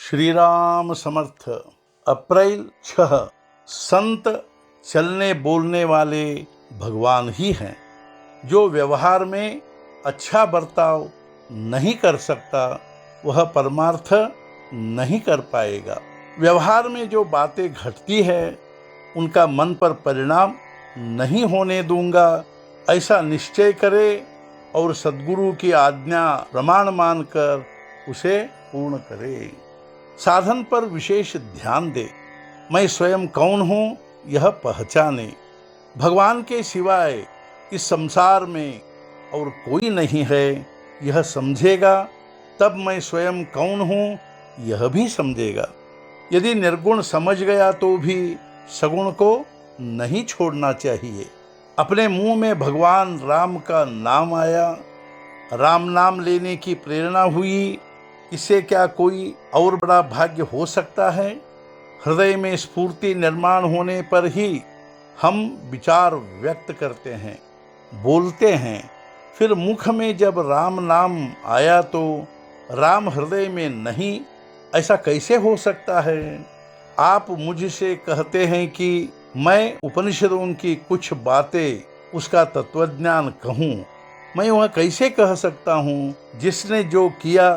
श्री राम समर्थ। अप्रैल 6। संत चलने बोलने वाले भगवान ही हैं। जो व्यवहार में अच्छा बर्ताव नहीं कर सकता वह परमार्थ नहीं कर पाएगा। व्यवहार में जो बातें घटती है उनका मन पर परिणाम नहीं होने दूंगा, ऐसा निश्चय करे और सद्गुरु की आज्ञा प्रमाण मानकर उसे पूर्ण करे। साधन पर विशेष ध्यान दे। मैं स्वयं कौन हूँ यह पहचाने। भगवान के सिवाय इस संसार में और कोई नहीं है यह समझेगा, तब मैं स्वयं कौन हूँ यह भी समझेगा। यदि निर्गुण समझ गया तो भी सगुण को नहीं छोड़ना चाहिए। अपने मुंह में भगवान राम का नाम आया, राम नाम लेने की प्रेरणा हुई, इससे क्या कोई और बड़ा भाग्य हो सकता है। हृदय में स्फूर्ति निर्माण होने पर ही हम विचार व्यक्त करते हैं, बोलते हैं। फिर मुख में जब राम नाम आया तो राम हृदय में नहीं, ऐसा कैसे हो सकता है। आप मुझसे कहते हैं कि मैं उपनिषदों की कुछ बातें उसका तत्वज्ञान कहूँ। मैं वह कैसे कह सकता हूँ। जिसने जो किया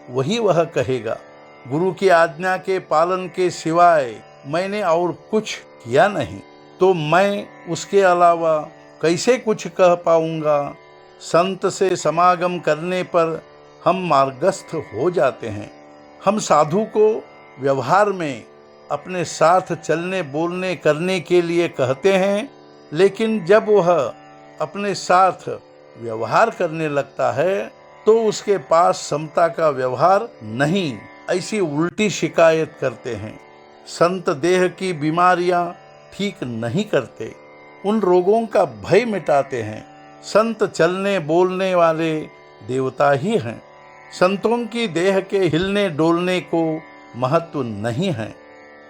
वही वह कहेगा। गुरु की आज्ञा के पालन के सिवाय मैंने और कुछ किया नहीं, तो मैं उसके अलावा कैसे कुछ कह पाऊंगा। संत से समागम करने पर हम मार्गस्थ हो जाते हैं। हम साधु को व्यवहार में अपने साथ चलने बोलने करने के लिए कहते हैं, लेकिन जब वह अपने साथ व्यवहार करने लगता है तो उसके पास समता का व्यवहार नहीं, ऐसी उल्टी शिकायत करते हैं। संत देह की बीमारियां ठीक नहीं करते, उन रोगों का भय मिटाते हैं। संत चलने बोलने वाले देवता ही हैं। संतों की देह के हिलने डोलने को महत्व नहीं है।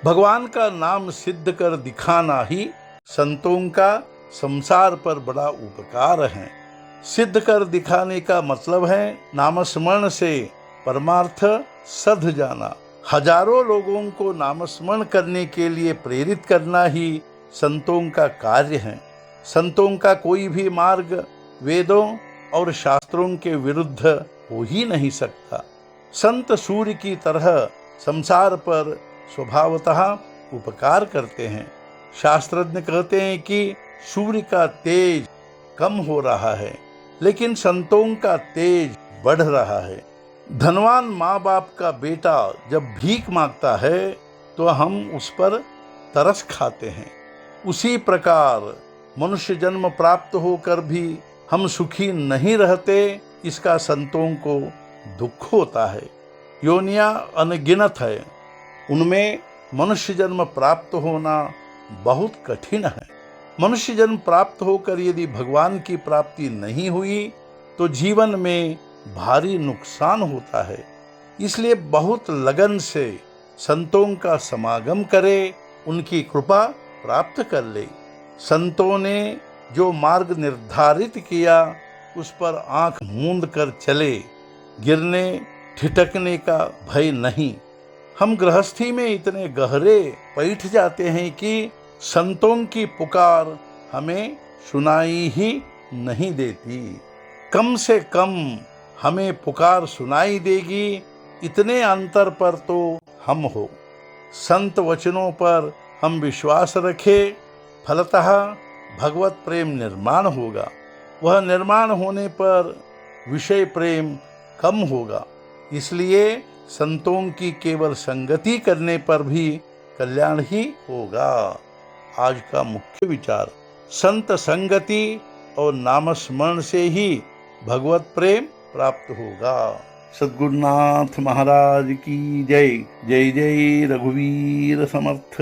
भगवान का नाम सिद्ध कर दिखाना ही संतों का संसार पर बड़ा उपकार है। सिद्ध कर दिखाने का मतलब है नामस्मरण से परमार्थ सध जाना। हजारों लोगों को नामस्मरण करने के लिए प्रेरित करना ही संतों का कार्य है। संतों का कोई भी मार्ग वेदों और शास्त्रों के विरुद्ध हो ही नहीं सकता। संत सूर्य की तरह संसार पर स्वभावतः उपकार करते हैं। शास्त्रज्ञ कहते हैं कि सूर्य का तेज कम हो रहा है, लेकिन संतों का तेज बढ़ रहा है। धनवान माँ बाप का बेटा जब भीख मांगता है तो हम उस पर तरस खाते हैं। उसी प्रकार मनुष्य जन्म प्राप्त होकर भी हम सुखी नहीं रहते, इसका संतों को दुख होता है। योनियां अनगिनत है, उनमें मनुष्य जन्म प्राप्त होना बहुत कठिन है। मनुष्य जन्म प्राप्त होकर यदि भगवान की प्राप्ति नहीं हुई तो जीवन में भारी नुकसान होता है। इसलिए बहुत लगन से संतों का समागम करे, उनकी कृपा प्राप्त कर ले। संतों ने जो मार्ग निर्धारित किया उस पर आंख मूंद कर चले, गिरने ठिठकने का भय नहीं। हम गृहस्थी में इतने गहरे बैठ जाते हैं कि संतों की पुकार हमें सुनाई ही नहीं देती। कम से कम हमें पुकार सुनाई देगी, इतने अंतर पर तो हम हो। संत वचनों पर हम विश्वास रखें, फलतः भगवत प्रेम निर्माण होगा। वह निर्माण होने पर विषय प्रेम कम होगा। इसलिए संतों की केवल संगति करने पर भी कल्याण ही होगा। आज का मुख्य विचार, संत संगति और नामस्मरण से ही भगवत प्रेम प्राप्त होगा। सद्गुरुनाथ महाराज की जय। जय जय रघुवीर समर्थ।